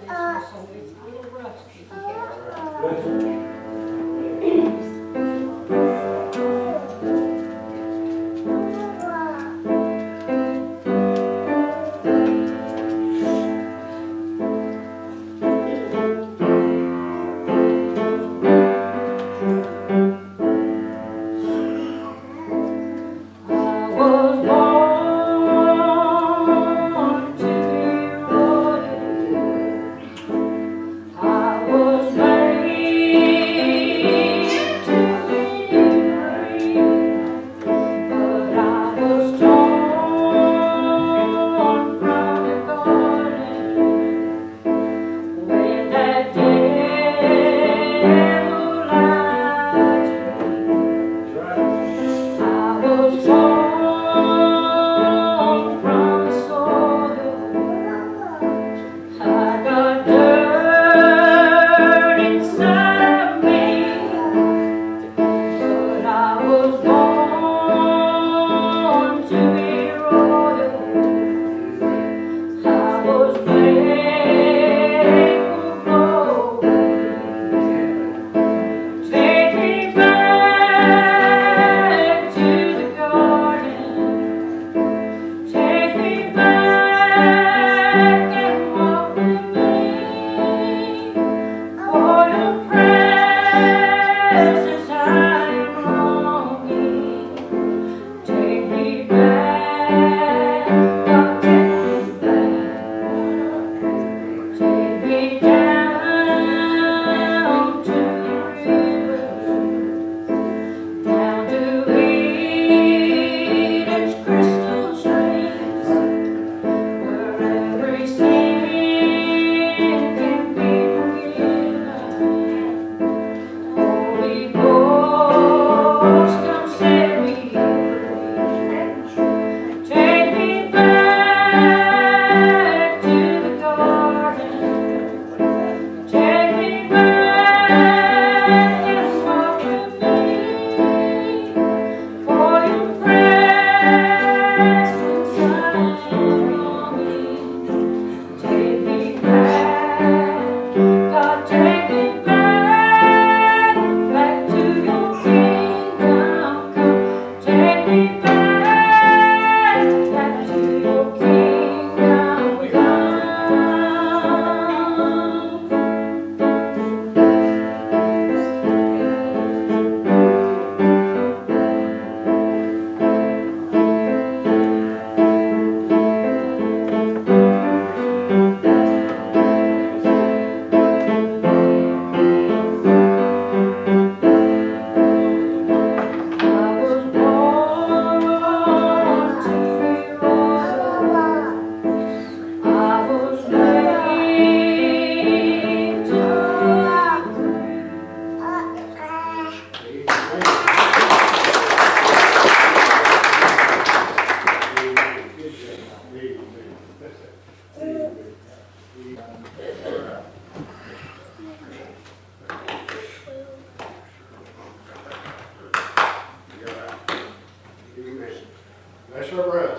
started this one, so it's a little rough taking care of.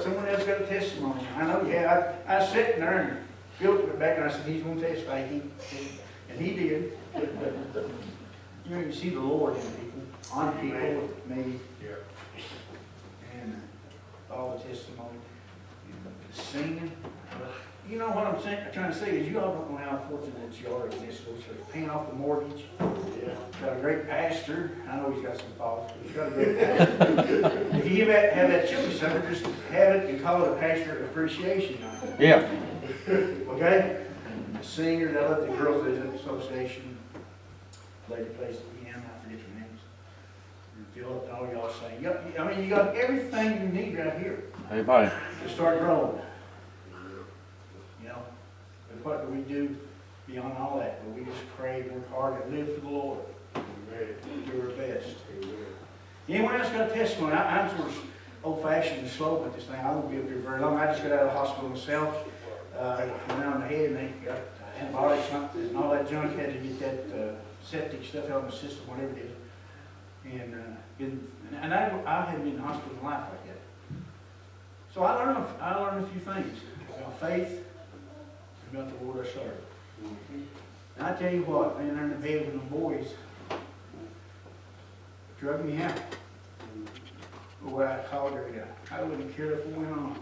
Someone else got a testimony. I know you have. I was sitting there and Phil went back and I said, he's going to testify. And he did. You know, you see the Lord in people, on people, maybe. And all the testimony, the singing. You know what I'm trying to say is you all don't know how fortunate you are in this little church. Paying off the mortgage. Got a great pastor. I know he's got some faults, but he's got a great pastor. If you have that chili supper, just have it and call it a pastor appreciation night. Yeah. Okay? The singers, I love the Girls Association. Lady plays the piano, I forget your names. And Philip and all y'all sing. I mean, you got everything you need right here. Hey, bye. To start growing. You know? But what do we do beyond all that? But we just pray, work hard, and live for the Lord. Do our best. Anyone else got a testimony? I'm sort of old-fashioned and slow with this thing. I won't be up here very long. I just got out of the hospital myself. Went on the head and they got antibiotics and all that junk. Had to get that septic stuff out of my system, whatever it is. And I hadn't been in the hospital in life like that. So I learned a few things about faith, about the Lord I serve. And I tell you what, man, there in the bed with the boys, drug me out. Boy, I called her, I wouldn't care if it went on.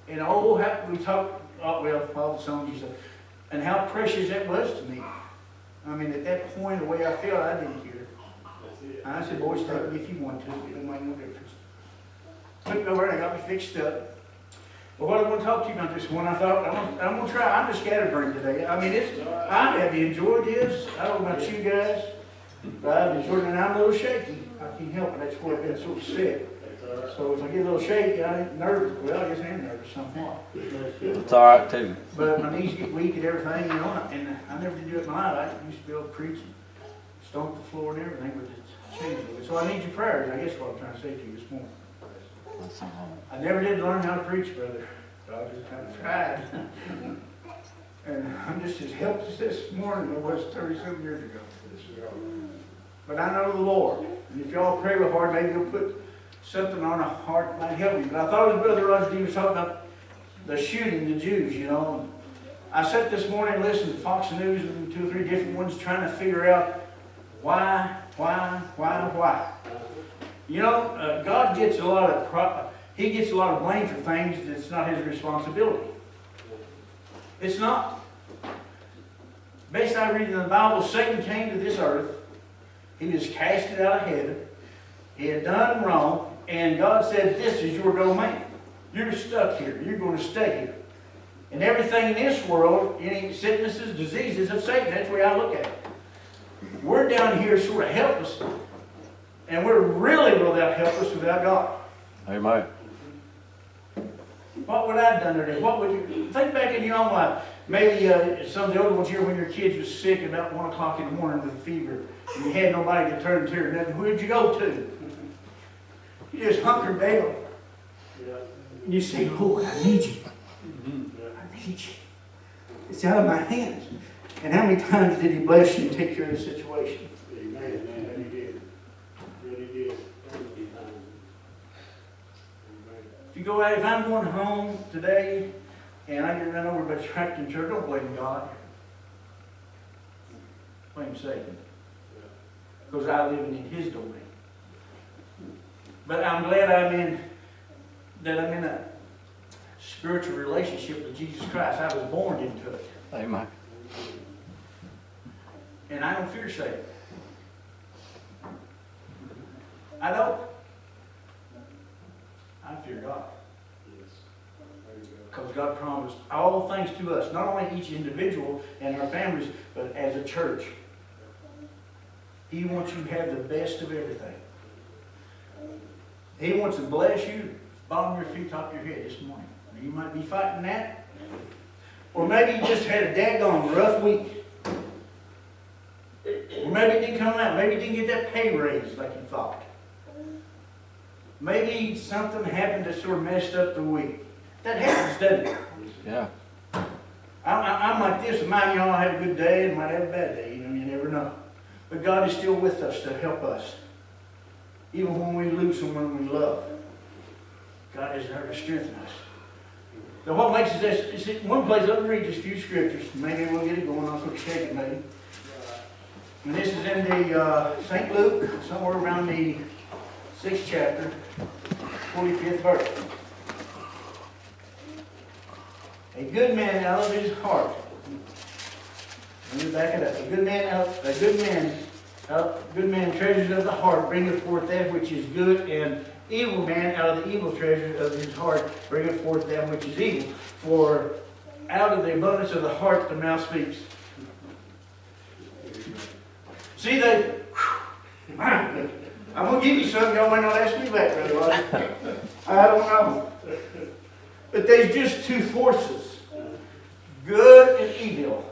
And oh, how we talked, oh, well, all the songs you said, and how precious that was to me. I mean, at that point, the way I felt, I didn't care. And I said, boys, take me if you want to. It don't make no difference. Took me over and I got me fixed up. But what I want to talk to you about this one, I thought, I'm going to try. I'm just scatterbrained today. I mean, I have enjoyed this. I don't know about you guys, but I've enjoyed it, and I'm a little shaky. I can't help it. That's why I've been so sick. So if I get a little shaky, I ain't nervous. Well, I guess I am nervous somewhat. It's all right, too. But my knees get weak and everything, you know, and I never did do it in my life. I used to be able to preach and stomp the floor and everything, but it's changed a little bit. So I need your prayers, I guess what I'm trying to say to you this morning. I never did learn how to preach, brother. I just kind of tried. And I'm just as helpless this morning as I was 30-some years ago. But I know the Lord. And if y'all pray real hard, maybe He'll put something on a heart that might help you. But I thought it was Brother Roger D was talking about the shooting the Jews, you know. I sat this morning and listened to Fox News and 2 or 3 different ones trying to figure out why. You know, God gets a lot of He gets a lot of blame for things that's not His responsibility. It's not. Based I read in the Bible, Satan came to this earth. He was casted out of heaven. He had done wrong, and God said, "This is your domain. You're stuck here. You're going to stay here." And everything in this world, any sicknesses, diseases of Satan, that's the way I look at it. We're down here sort of helpless, and we're really without helpless without God. Amen. What would I have done today? What would you think back in your own life? Maybe some of the older ones here, when your kids was sick about 1 o'clock in the morning with a fever, and you had nobody to turn to or nothing. Who'd you go to? You just hunkered down. And you say, "Lord, I need you. I need you. It's out of my hands." And how many times did He bless you and take care of the situation? Amen. And He did. Really did. If you go out, if I'm going home today and I get run over by a tractor in church, don't blame God. Blame Satan. Because I live in His domain. But I'm glad I'm in a spiritual relationship with Jesus Christ. I was born into it. Amen. And I don't fear Satan. I don't. I fear God. Because God promised all things to us, not only each individual and our families, but as a church. He wants you to have the best of everything. He wants to bless you, bottom of your feet, top of your head this morning. You might be fighting that. Or maybe you just had a daggone rough week. Or maybe it didn't come out. Maybe you didn't get that pay raise like you thought. Maybe something happened that sort of messed up the week. That happens, doesn't it? Yeah. I'm like this. Mine, y'all have a good day and might have a bad day. You know, you never know. But God is still with us to help us. Even when we lose someone we love. God is there to strengthen us. Now what makes us this? Is one place, let me read just a few scriptures. Maybe we'll get it going. I'll quick shake it maybe. And this is in the St. Luke, somewhere around the 6th chapter, 45th verse. A good man out of his heart. Let me back it up. A good man treasures of the heart bringeth forth that which is good, and evil man out of the evil treasures of his heart bringeth forth that which is evil. For out of the abundance of the heart the mouth speaks. See, I'm going to give you something y'all may not ask me back, Brother Roger. I don't know. But there's just two forces. Good and evil.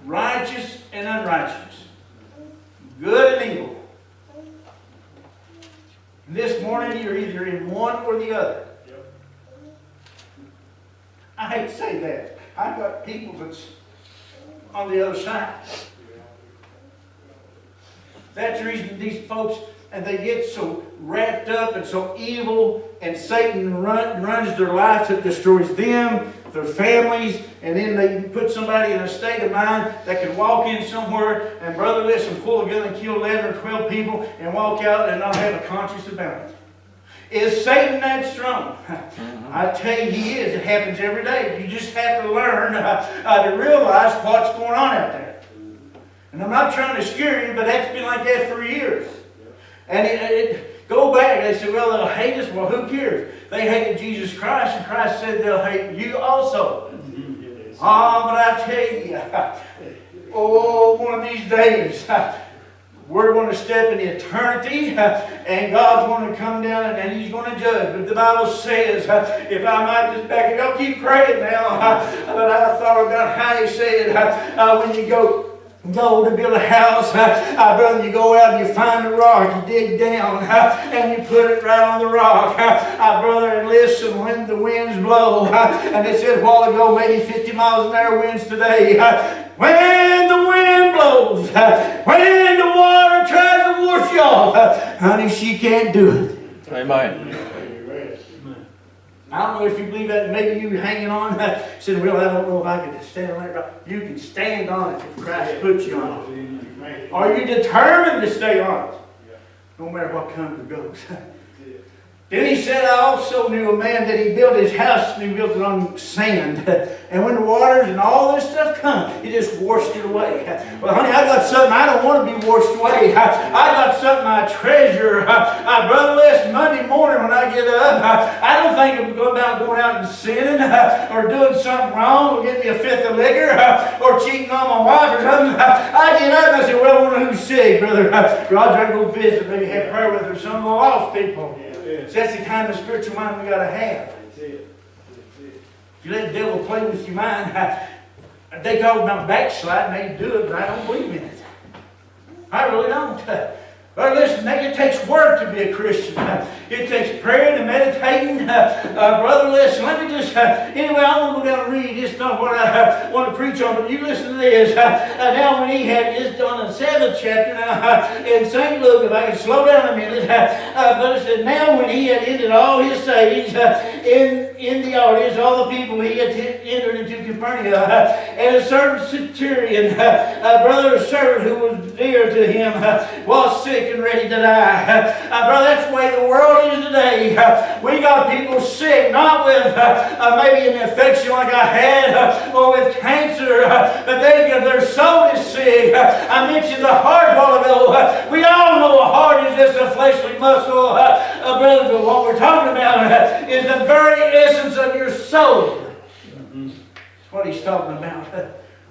Righteous and unrighteous. Good and evil. This morning you're either in one or the other. I hate to say that. I've got people that's on the other side. That's the reason these folks, and they get so wrapped up and so evil, and Satan runs their life that destroys them. their families, and then they put somebody in a state of mind that could walk in somewhere and, brother, listen, pull a gun and kill 11 or 12 people and walk out and not have a conscience about it. Is Satan that strong? I tell you, he is. It happens every day. You just have to learn to realize what's going on out there. And I'm not trying to scare you, but that's been like that for years. And go back. They say, well, they'll hate us. Well, who cares? They hated Jesus Christ, and Christ said they'll hate you also. Oh, but I tell you, oh, one of these days, we're going to step into eternity, and God's going to come down and He's going to judge. But the Bible says, if I might just back it up, keep praying now. But I thought about how He said, when you go to build a house, brother, you go out and you find a rock, you dig down, and you put it right on the rock. Brother, and listen when the winds blow. And they said a while ago, maybe 50 miles an hour winds today. When the wind blows, when the water tries to wash you off, honey, she can't do it. Amen. I don't know if you believe that. Maybe you hanging on. Said, well, I don't know if I can stand on that rock. You can stand on it if Christ puts you on it. Are you determined to stay on it? No matter what comes or goes. Then he said, I also knew a man that he built his house and he built it on sand. And when the waters and all this stuff come, he just washed it away. Well, honey, I got something I don't want to be washed away. I got something I treasure. Brother, listen, Monday morning when I get up, I don't think I'm going out and sinning or doing something wrong or getting me a fifth of liquor or cheating on my wife or something. I get up and I say, well, I wonder who's sick, brother. Roger, I go visit, maybe have prayer with her, some of the lost people. So that's the kind of spiritual mind we got to have. If you let the devil play with your mind, they talk about backsliding, they do it, but I don't believe in it. I really don't. But listen, it takes work to be a Christian. It takes praying and meditating. Brother, listen, let me just, anyway, I want to go down and read. It's not what I want to preach on, but you listen to this. Now when he had, it's on the 7th chapter now, in St. Luke, if I can slow down a minute, but it said, now when he had ended all his sayings in the audience, all the people, he had entered into Capernaum, and a certain centurion, brother, a servant who was dear to him, was sick and ready to die. Brother, that's the way the world is today. We got people sick, not with maybe an infection like I had, or with cancer, but their soul is sick. I mentioned the heart a while ago. We all know a heart is just a fleshly muscle, brother, but what we're talking about is the very essence of your soul. That's what he's talking about.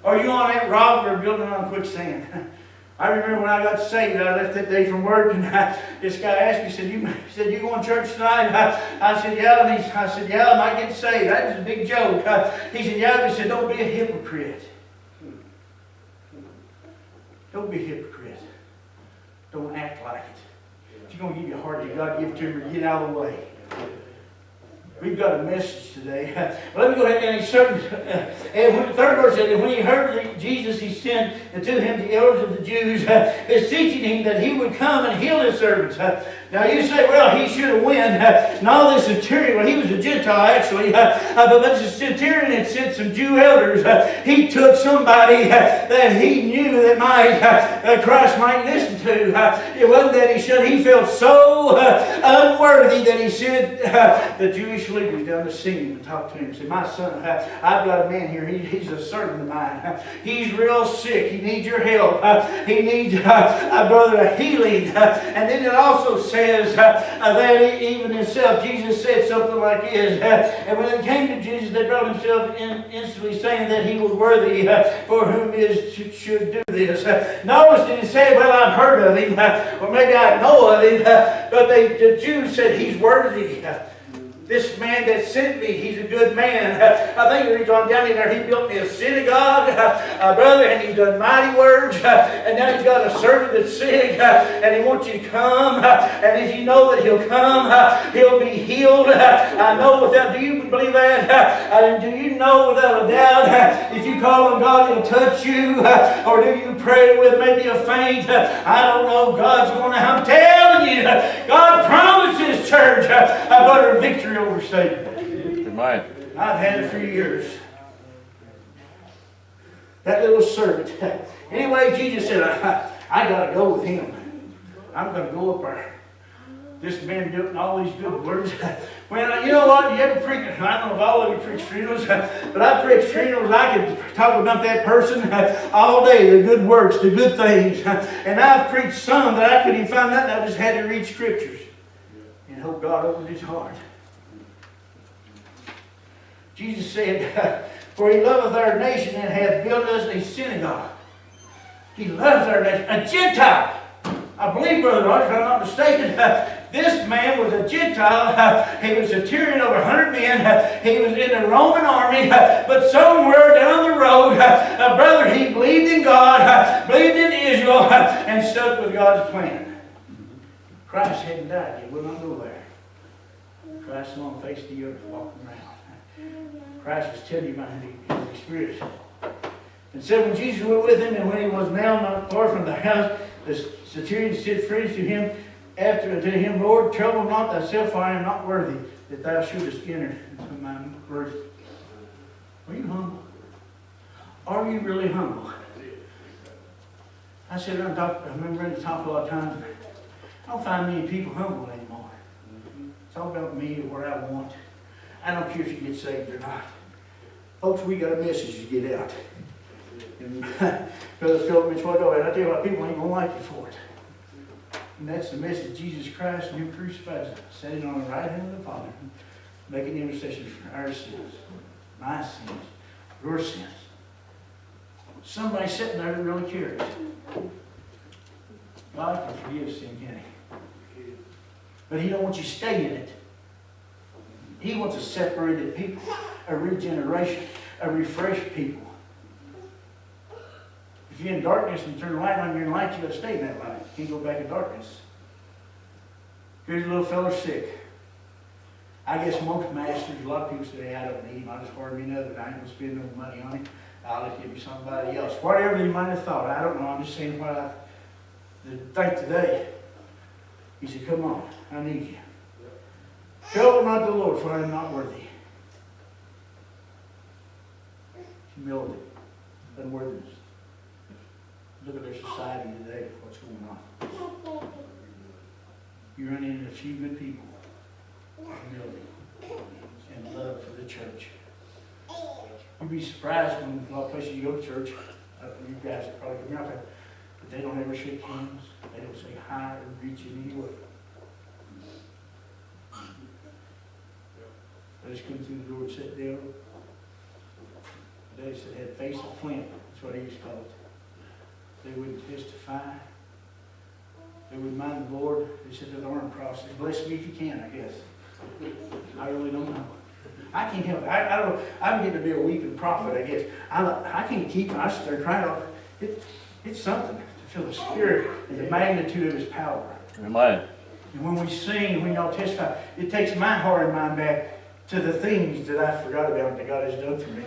Are you on that rock or building on quicksand? I remember when I got saved, I left that day from work, and this guy asked me, he said, you going to church tonight? I said, yeah. And I said, yeah, I might get saved. That was a big joke. He said, yeah. He said, don't be a hypocrite. Don't be a hypocrite. Don't act like it. If you're going to give your heart to God, give it to Him, or get out of the way. We've got a message today. Let me go ahead and certain. And when the third verse said, and when he heard Jesus, he sent to him the elders of the Jews, beseeching him that he would come and heal his servants. Now you say, well, he should have went. No, the centurion, well, he was a Gentile actually, but the centurion had sent some Jew elders. He took somebody that he knew that Christ might listen to. It wasn't that he should. He felt so unworthy that he sent the Jewish leaders down to see him and talk to him. He said, my son, I've got a man here. He's a servant of mine. He's real sick. He needs your help. He needs, brother, a healing. And then it also says that even himself, Jesus said something like this. And when it came to Jesus, they brought himself in instantly saying that he was worthy for whom should do this. Notice that he said, well, I've heard of him, or maybe I know of him, but the Jews said he's worthy. This man that sent me, he's a good man. I think he's on down in there, he built me a synagogue, brother, and he's done mighty works. And now he's got a servant that's sick, and he wants you to come. And if you know that he'll come, he'll be healed. I know without, do you believe that? Do you know without a doubt, if you call on God, he'll touch you? Or do you pray with maybe a faint? I don't know. God's going to, I'm telling you, God promised His church a better victory over Satan. Amen. I've had it for years. That little servant. Anyway, Jesus said, I got to go with him. I'm going to go up there. This man doing all these good words. Well, you know what? You ever preach? I don't know if all of you preach funerals, but I preach funerals. I could talk about that person all day. The good works, the good things. And I've preached some that I couldn't even find that. And I just had to read scriptures and hope God opened his heart. Jesus said, for he loveth our nation and hath built us a synagogue. He loves our nation. A Gentile. I believe, Brother Roger, if I'm not mistaken, this man was a Gentile. He was a tyranny over 100 men. He was in the Roman army. But somewhere down the road, brother, he believed in God, believed in Israel, and stuck with God's plan. Christ hadn't died. He would not go there. Christ on the face of the earth walking around. Christ was telling you about his experience. And said when Jesus went with him, and when he was now not far from the house, the centurion said friends to him, after to him, Lord, trouble not thyself, for I am not worthy that thou shouldest enter into my roof. Are you humble? Are you really humble? I said, I remember to talk a lot of times. I don't find many people humble anymore. It's all about me or what I want. I don't care if you get saved or not. Folks, we got a message to get out. And Brother Philip mentioned what and I tell you what, people ain't going to like you for it. And that's the message. Jesus Christ and him crucified, sitting on the right hand of the Father, making intercession for our sins, my sins, your sins. Somebody sitting there that really cares. God can forgive sin, can he? But he don't want you to stay in it. He wants a separated people, a regeneration, a refreshed people. If you're in darkness and turn the light on, you're in light, you got to stay in that light. You can't go back in darkness. Here's a little fellow sick. I guess most masters, a lot of people say, I don't need him. I just order me another. I ain't going to spend no money on him. I'll just give you somebody else. Whatever they might have thought. I don't know. I'm just saying what I think today. He said, come on. I need you. Trouble not the Lord, for I am not worthy. Humility. Unworthiness. Look at their society today, what's going on. You run into a few good people. Humility. And love for the church. You'd be surprised when a lot of places you go to church, you guys probably come out there, but they don't ever shake hands. They don't say hi or greet you in any way. They just come through the door and sit down. They said they had face of flint. That's what he used to call it. They wouldn't testify. They wouldn't mind the Lord. They said the arm cross. Bless me if you can, I guess. I really don't know. I can't help it. I'm getting to be a weeping prophet, I guess. I can't keep it. I sit there crying. It's something to feel the Spirit and the magnitude of his power. Amen. And when we sing and we all testify, it takes my heart and mind back to the things that I forgot about that God has done for me.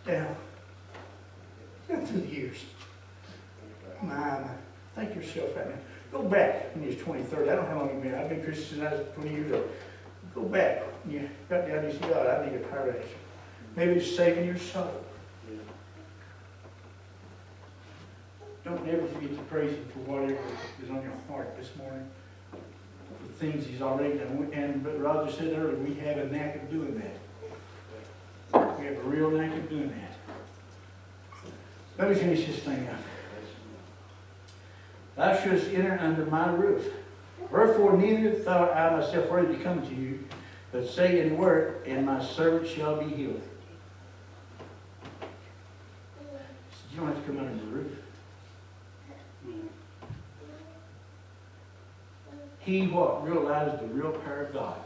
Down through the years. Think yourself right now. Go back when you was 20, 30. I don't know how long you've been. I've been Christian since I was 20 years old. Go back. You got down and you said, God, I need a paradise. Maybe it's saving your soul. Don't ever forget to praise him for whatever is on your heart this morning. The things he's already done. But Roger said earlier, we have a knack of doing that. We have a real knack of doing that. Let me finish this thing up. Thou shouldst enter under my roof. Wherefore neither thought I myself worthy to come to you, but say in word, and my servant shall be healed. He said, you don't have to come under the roof. He what? Realized the real power of God.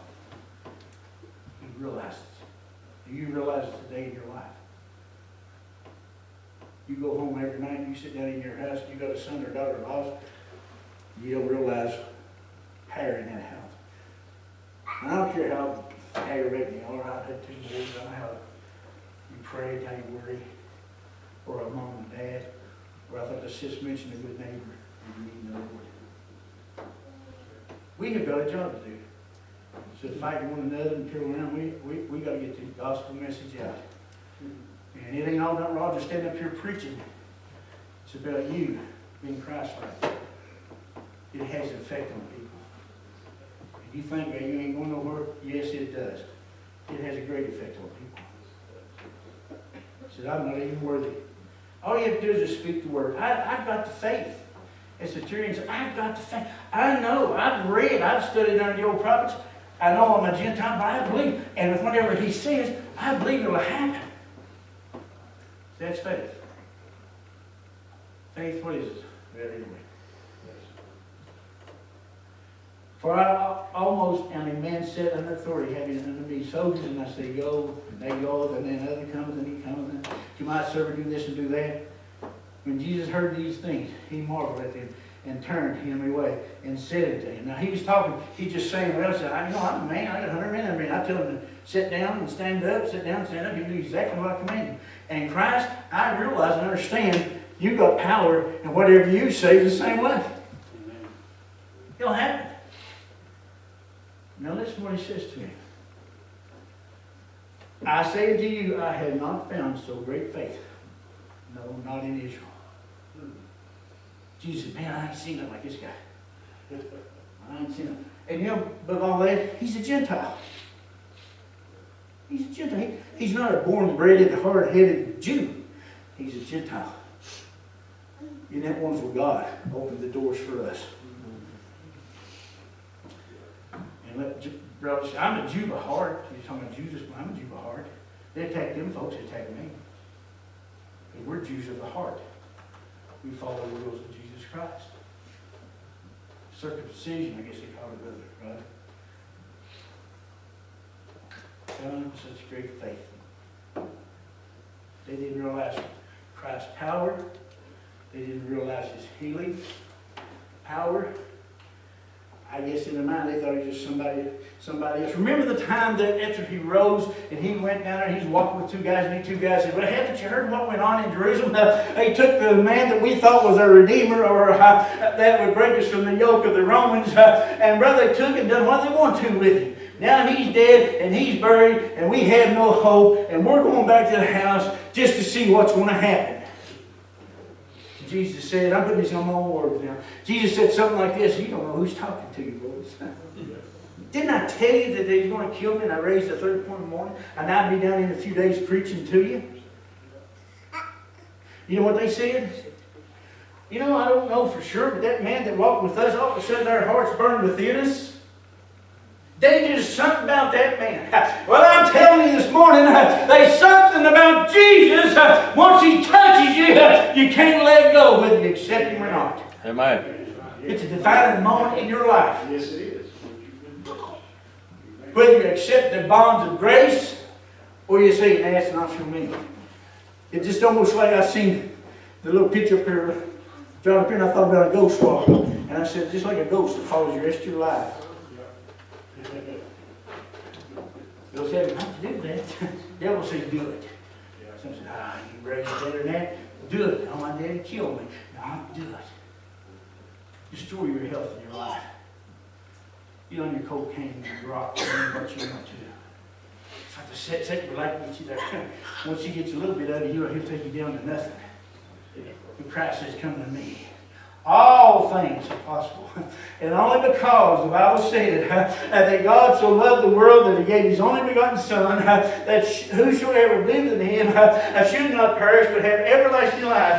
He realized it. Do you realize it today in your life? You go home every night, you sit down in your house, you got a son or daughter lost, you don't realize power in that house. And I don't care how aggravating you are, I've had 2 years, I don't know how you pray, how you worry, or a mom and dad, or I thought the sis mentioned a good neighbor, and you need the Lord. We have got a job to do. So fight one another and turn around. We got to get the gospel message out. And it ain't all about Roger standing up here preaching. It's about you being Christ-like. It has an effect on people. If you think that you ain't going nowhere, yes, it does. It has a great effect on people. He says, I'm not even worthy. All you have to do is just speak the word. I've got the faith. As the centurion said, I've got the faith. I know, I've read, I've studied under the old prophets. I know I'm a Gentile, but I believe. And with whatever he says, I believe it will happen. That's faith. Faith, what is it? Well, anyway. For I almost am a man set under authority, having unto me soldiers, and I say, go, and they go, and then another comes, and he comes, and you might serve do this and do that. When Jesus heard these things, he marveled at them, and turned him away, and said it to him. Now he was talking, he's just saying, well, I'm a man, I got 100 men in me. I tell him to sit down and stand up, sit down and stand up. He knew exactly what I commanded him. And in Christ, I realize and understand, you've got power, and whatever you say is the same way. It'll happen. Now listen to what he says to him. I say unto you, I have not found so great faith. No, not in Israel. Jesus said, man, I ain't seen nothing like this guy. I ain't seen him. And you know, above all that, he's a Gentile. He's a Gentile. He's not a born-bred, hard-headed Jew. He's a Gentile. Isn't that wonderful? God opened the doors for us. And let brothers say, I'm a Jew by heart. You're talking about Judas, but I'm a Jew by heart. They attack them folks, they attack me. But we're Jews of the heart. We follow the rules of Jesus Christ. Circumcision, I guess they call it, brother, right? Done with such great faith. They didn't realize Christ's power. They didn't realize his healing power. I guess in their mind they thought he was just somebody else. Remember the time that after he rose and he went down there and he's walking with two guys, and these two guys said, well, haven't you heard what went on in Jerusalem? They took the man that we thought was our Redeemer, or that would break us from the yoke of the Romans, and brother, they took and done what they want to with him. Now he's dead and he's buried and we have no hope, and we're going back to the house just to see what's going to happen. Jesus said, I'm putting this on my own words now. Jesus said something like this. You don't know who's talking to you, boys. Didn't I tell you that they were going to kill me and I raised the third point in the morning? And I'd be down in a few days preaching to you? You know what they said? You know, I don't know for sure, but that man that walked with us, all of a sudden our hearts burned within us. There's something about that man. Well, I'm telling you this morning, there's something about Jesus. Once he touches you, you can't let go whether you accept him or not. Amen. It's a defining moment in your life. Yes, it is. Whether you accept the bonds of grace or you say, nah, it's not for me. It's just almost like I seen the little picture up here, drawn up here, and I thought about a ghost walk. And I said, just like a ghost that follows you the rest of your life. They'll say, not to do that. Devil says, do it. Some say, you raised better than that. Do it. Oh, my daddy killed me. No, do it. Destroy your health and your life. Get on your cocaine and your rock and what you want to do. It's like the Satan would like to get you there. Once he gets a little bit out of you, he'll take you down to nothing. But Christ says, come to me. All things are possible. And only because the Bible said that God so loved the world that he gave his only begotten Son, that whosoever believes in him should not perish but have everlasting life.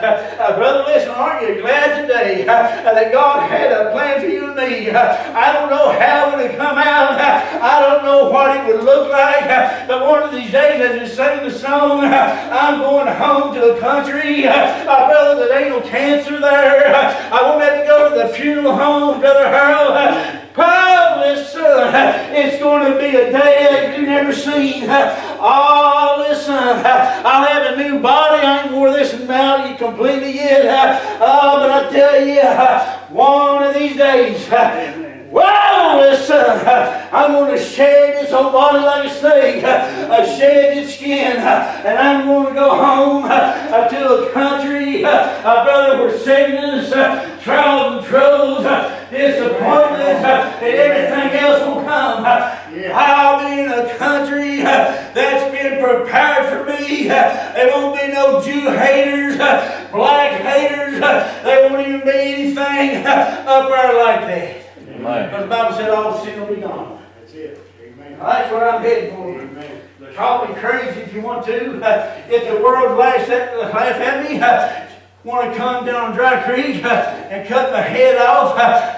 Brother, listen, aren't you glad today that God had a plan for you and me? I don't know how it would come out. I don't know what it would look like. But one of these days, as we sang the song, I'm going home to a country, brother, that ain't no cancer there. I won't have to go to the funeral home, Brother Harold. Oh, listen, it's going to be a day that you've never seen. Oh, listen, I'll have a new body. I ain't wore this out completely yet. Oh, but I tell you, one of these days, whoa, listen, I'm going to shed this old body like a snake, shed its skin, and I'm going to go home to a country, brother, where sickness, trials and troubles, disappointments, and everything else will come. country that's been prepared for me. There won't be no Jew haters, black haters. There won't even be anything up there like that. Amen. Because the Bible said all sin will be gone. That's it. Amen. That's what I'm heading for. Amen. Call me crazy if you want to. If the world laughs at me, want to come down Dry Creek and cut my head off,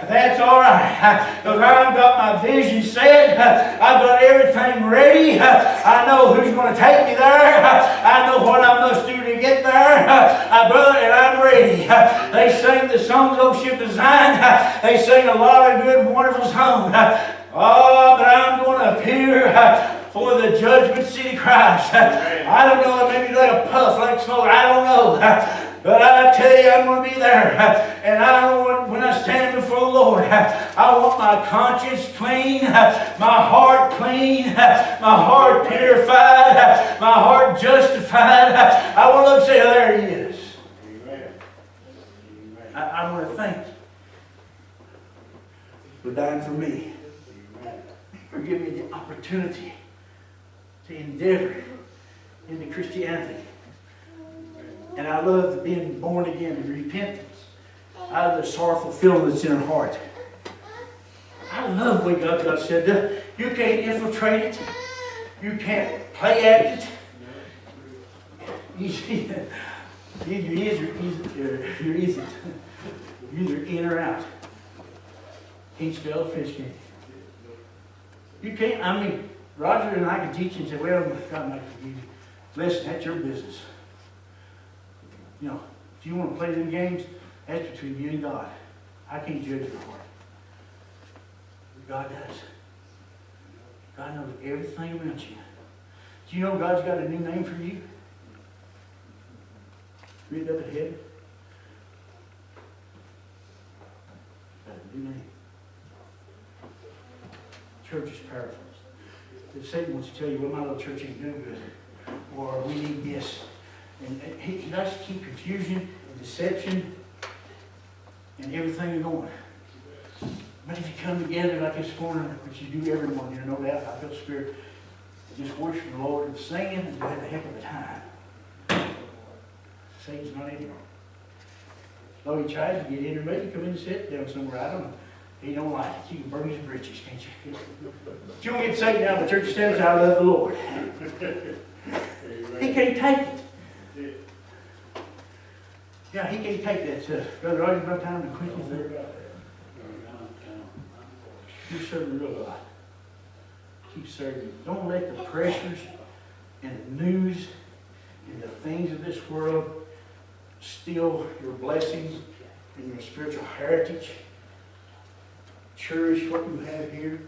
that's all right. Because I've got my vision set. I've got everything ready. I know who's going to take me there. I know what I must do to get there. Brother, and I'm ready. They sing the songs of Ship Design. They sing a lot of good, wonderful songs. Oh, but I'm going to appear for the judgment seat of Christ. I don't know, maybe like a puff, like smoke, I don't know. But I tell you, I'm going to be there. And I want, when I stand before the Lord, I want my conscience clean, my heart clean, my heart purified, my heart justified. I want to look and say, oh, there He is. Amen. I want to thank you for dying for me. For giving me the opportunity to endeavor into Christianity. And I love being born again in repentance out of the sorrowful feeling that's in our heart. I love what God said. You can't infiltrate it. You can't play at it. Either you're either in or out. Can't spell fish, can you? You can't, I mean, Roger and I can teach you and say, well, God might forgive you. Listen, that's your business. You know, if you want to play them games, that's between you and God. I can't judge your heart. God does. God knows everything about you. Do you know God's got a new name for you? Read it up ahead. Got a new name. Church is powerful. The Satan wants to tell you, well, my little church ain't doing good. Or we need this. And he likes to keep confusion and deception and everything going. But if you come together like this morning, which you do every morning, you know that, I feel the Spirit, just worship the Lord and singing and have a heck of a time. Satan's not in here. Though he tries to get in, or maybe come in and sit down somewhere, I don't know. He don't like it. You can burn his britches, can't you? If you don't get Satan out of the church stands, I love the Lord. He can't take it. Yeah, he can't take that stuff. Brother Roger, no time to quit you there. You serve the real God. Keep serving. Don't let the pressures and the news and the things of this world steal your blessings and your spiritual heritage. Cherish what you have here,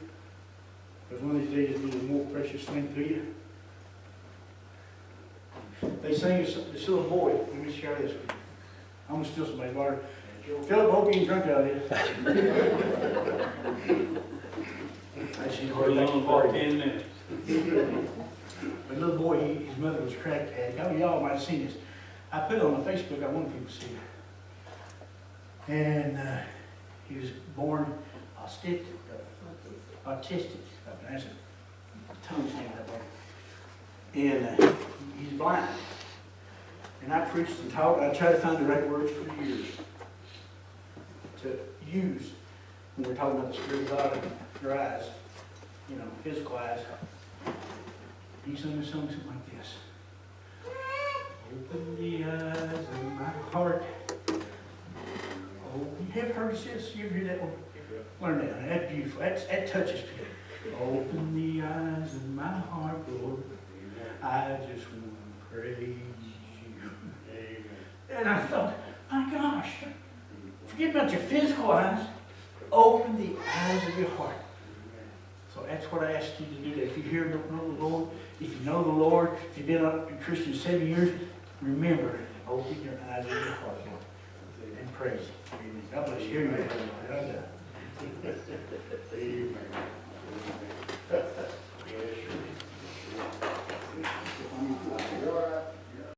because one of these days it'll be a more precious thing to you. They sang this little boy. Let me share this with you. I'm going to steal somebody's water. Philip, hope you ain't drunk out of this. Actually, We're long for 10 minutes. A little boy, his mother was a crack addict. How y'all might have seen this. I put it on my Facebook. I want people to see it. And he was born autistic. That's a tongue hanging up there. And he's blind. And I preached and taught. I tried to find the right words for years to use when we're talking about the Spirit of God and your eyes, you know, physical eyes. He sung a song something like this. Open the eyes of my heart. Oh, you have heard this? You ever hear that one? Learn that. That's beautiful. That touches people. Open the eyes of my heart, Lord. I just want to praise you. And I thought, my gosh, forget about your physical eyes. Open the eyes of your heart. So that's what I ask you to do. If you hear and don't know the Lord, if you know the Lord, if you've been a Christian 7 years, remember, open your eyes of your heart, Lord, and praise Him. God bless you. Amen.